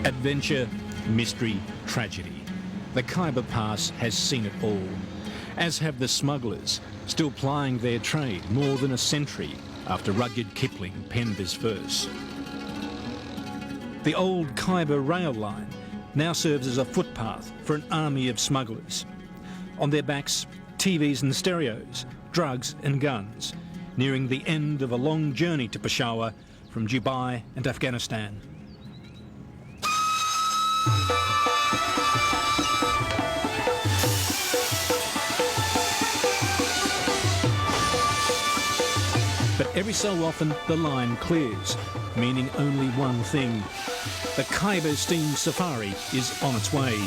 Adventure, mystery, tragedy. The Khyber Pass has seen it all, as have the smugglers, still plying their trade more than a century after Rudyard Kipling penned this verse. The old Khyber rail line now serves as a footpath for an army of smugglers. On their backs, TVs and stereos, drugs and guns, nearing the end of a long journey to Peshawar from Dubai and Afghanistan. But every so often the line clears, meaning only one thing. The Khyber Steam Safari is on its way.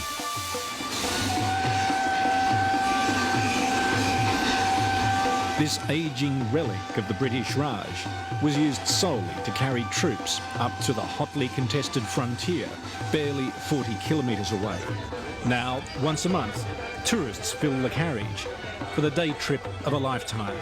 This ageing relic of the British Raj was used solely to carry troops up to the hotly contested frontier, barely 40 kilometres away. Now, once a month, tourists fill the carriage for the day trip of a lifetime.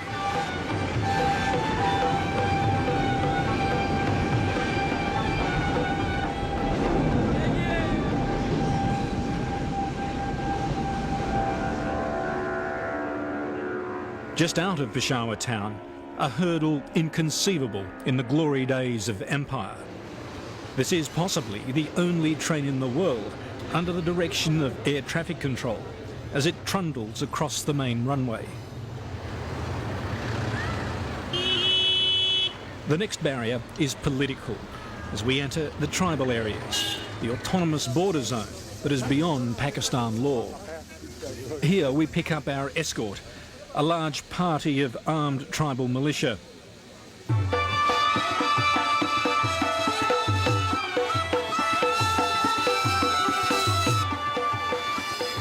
Just out of Peshawar town, a hurdle inconceivable in the glory days of empire. This is possibly the only train in the world under the direction of air traffic control as it trundles across the main runway. The next barrier is political as we enter the tribal areas, the autonomous border zone that is beyond Pakistan law. Here we pick up our escort, a large party of armed tribal militia.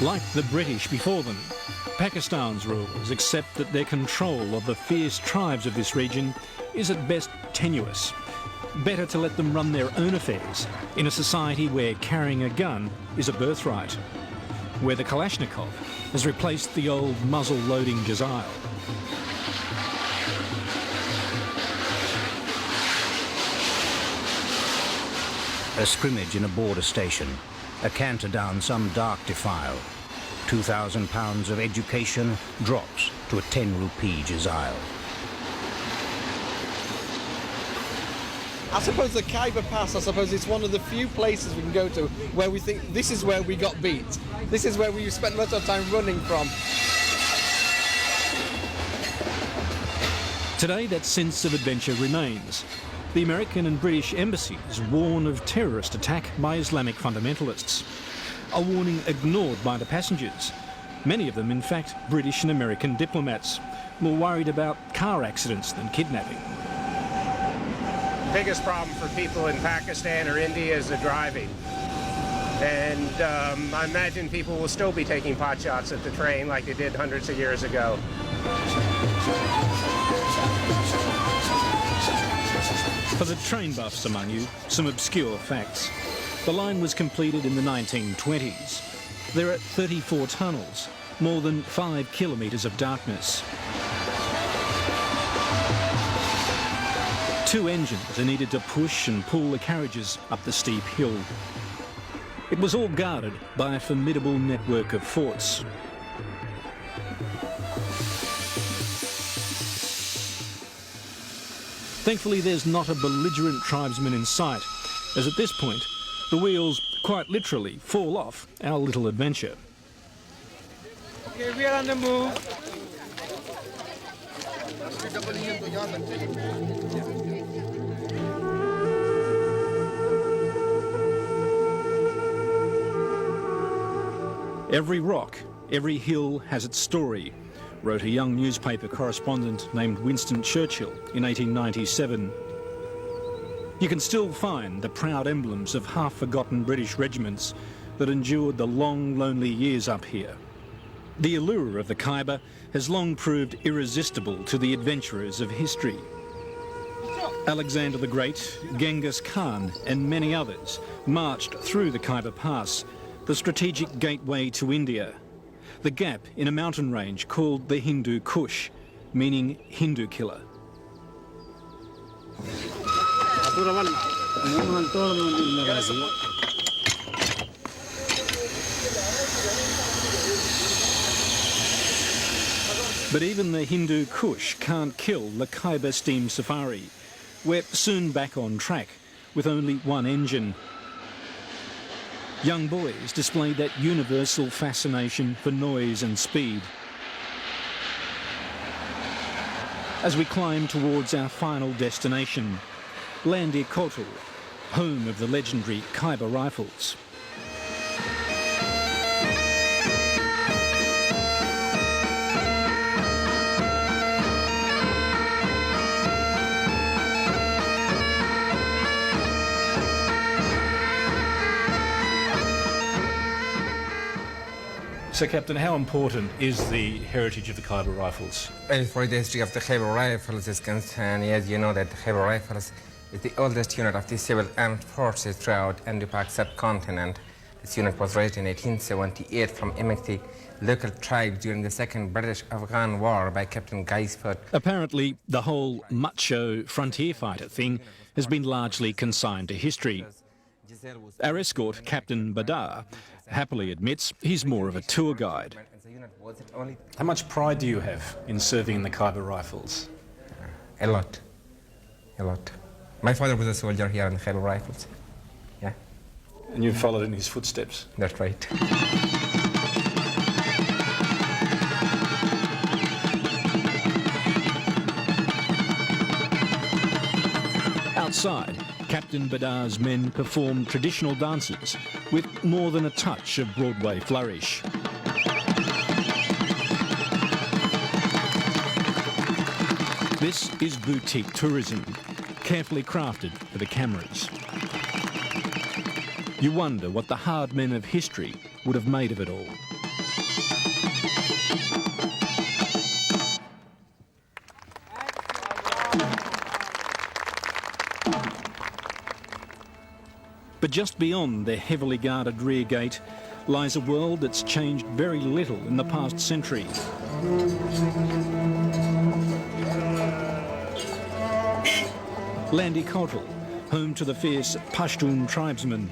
Like the British before them, Pakistan's rules accept that their control of the fierce tribes of this region is at best tenuous. Better to let them run their own affairs in a society where carrying a gun is a birthright, where the Kalashnikov has replaced the old muzzle-loading Jazile. A scrimmage in a border station, a canter down some dark defile. £2,000 of education drops to a 10 rupee Jazile. I suppose the Khyber Pass, I suppose it's one of the few places we can go to where we think this is where we got beat. This is where we spent most of our time running from. Today that sense of adventure remains. The American and British embassies warn of terrorist attack by Islamic fundamentalists. A warning ignored by the passengers. Many of them, in fact, British and American diplomats, more worried about car accidents than kidnapping. Biggest problem for people in Pakistan or India is the driving. And I imagine people will still be taking pot shots at the train like they did hundreds of years ago. For the train buffs among you, some obscure facts. The line was completed in the 1920s. There are 34 tunnels, more than 5 kilometres of darkness. 2 engines are needed to push and pull the carriages up the steep hill. It was all guarded by a formidable network of forts. Thankfully, there's not a belligerent tribesman in sight, as at this point, the wheels quite literally fall off our little adventure. Okay, we are on the move. Every rock, every hill has its story, wrote a young newspaper correspondent named Winston Churchill in 1897. You can still find the proud emblems of half-forgotten British regiments that endured the long, lonely years up here. The allure of the Khyber has long proved irresistible to the adventurers of history. Alexander the Great, Genghis Khan and many others marched through the Khyber Pass, the strategic gateway to India, the gap in a mountain range called the Hindu Kush, meaning Hindu killer. But even the Hindu Kush can't kill the Khyber steam safari. We're soon back on track with only one engine. Young boys display that universal fascination for noise and speed. As we climb towards our final destination, Landi Kotal, home of the legendary Khyber rifles. So, Captain, how important is the heritage of the Khyber rifles? As far as the history of the Khyber rifles is concerned, yes, you know that the Khyber rifles is the oldest unit of the civil armed forces throughout Indo-Pak subcontinent. This unit was raised in 1878 from amongst the local tribes during the Second British-Afghan War by Captain Gaisford. Apparently, the whole macho frontier fighter thing has been largely consigned to history. Our escort, Captain Badar, happily admits he's more of a tour guide. How much pride do you have in serving in the Khyber rifles? A lot. A lot. My father was a soldier here in the Khyber rifles. Yeah. And you've followed in his footsteps? That's right. Outside, Captain Badar's men perform traditional dances with more than a touch of Broadway flourish. This is boutique tourism, carefully crafted for the cameras. You wonder what the hard men of history would have made of it all. But just beyond the heavily guarded rear gate lies a world that's changed very little in the past century. Landi Kotal, home to the fierce Pashtun tribesmen.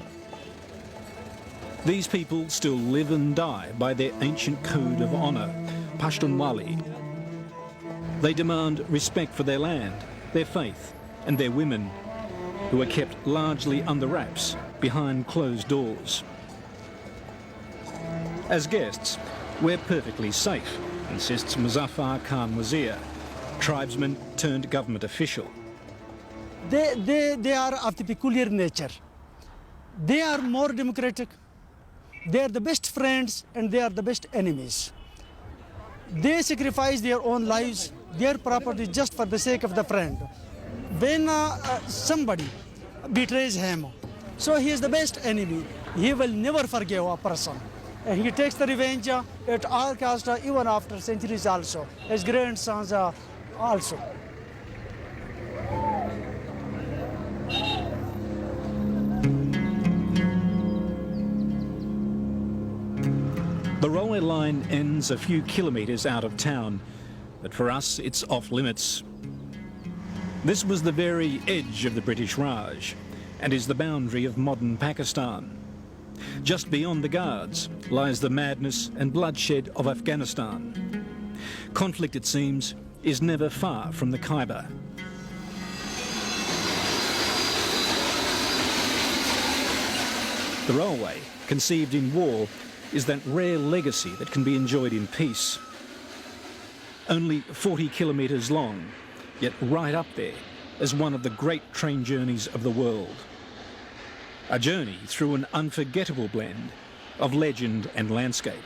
These people still live and die by their ancient code of honour, Pashtunwali. They demand respect for their land, their faith and their women, who are kept largely under wraps behind closed doors. As guests, we're perfectly safe, insists Muzaffar Khan Wazir, tribesman turned government official. They are of the peculiar nature. They are more democratic. They are the best friends and they are the best enemies. They sacrifice their own lives, their property just for the sake of the friend. When somebody betrays him, so he is the best enemy. He will never forgive a person. And he takes the revenge at all costs, even after centuries also. His grandsons also. The railway line ends a few kilometres out of town, but for us it's off limits. This was the very edge of the British Raj and is the boundary of modern Pakistan. Just beyond the Guards lies the madness and bloodshed of Afghanistan. Conflict, it seems, is never far from the Khyber. The railway, conceived in war, is that rare legacy that can be enjoyed in peace. Only 40 kilometres long, yet right up there as one of the great train journeys of the world. A journey through an unforgettable blend of legend and landscape.